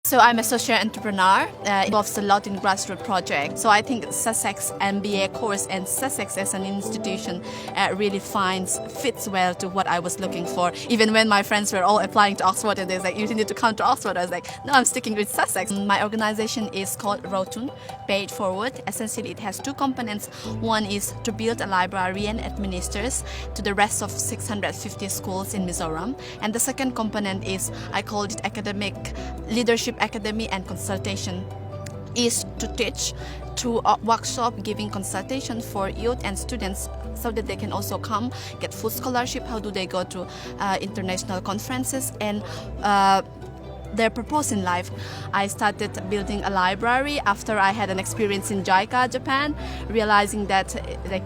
So I'm a social entrepreneur. Involves a lot in grassroots projects. So I think Sussex MBA course and Sussex as an institution really fits well to what I was looking for. Even when my friends were all applying to Oxford and they were like, you need to come to Oxford, I was like, no, I'm sticking with Sussex. My organization is called Rotun, Pay It Forward. Essentially, it has two components. One is to build a library and administers to the rest of 650 schools in Mizoram. And the second component is, I called it academic leadership academy and consultation, is to teach through a workshop, giving consultation for youth and students so that they can also come get full scholarship. How do they go to international conferences and their purpose in life. I started building a library after I had an experience in JICA, Japan, realizing that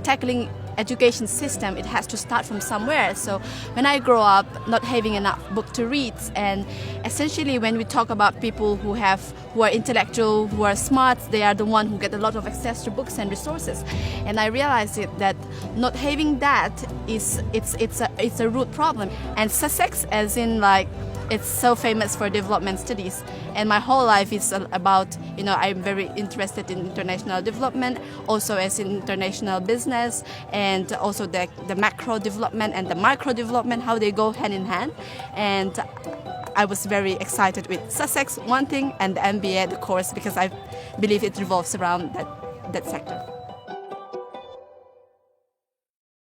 tackling education system, it has to start from somewhere. So when I grow up not having enough book to read, and essentially when we talk about people who are intellectual, who are smart, they are the one who get a lot of access to books and resources. And I realized that not having that it's a root problem. And Sussex, as in it's so famous for development studies, and my whole life is about, I'm very interested in international development, also as in international business, and also the macro development and the micro development, how they go hand in hand. And I was very excited with Sussex, one thing, and the MBA, the course, because I believe it revolves around that sector.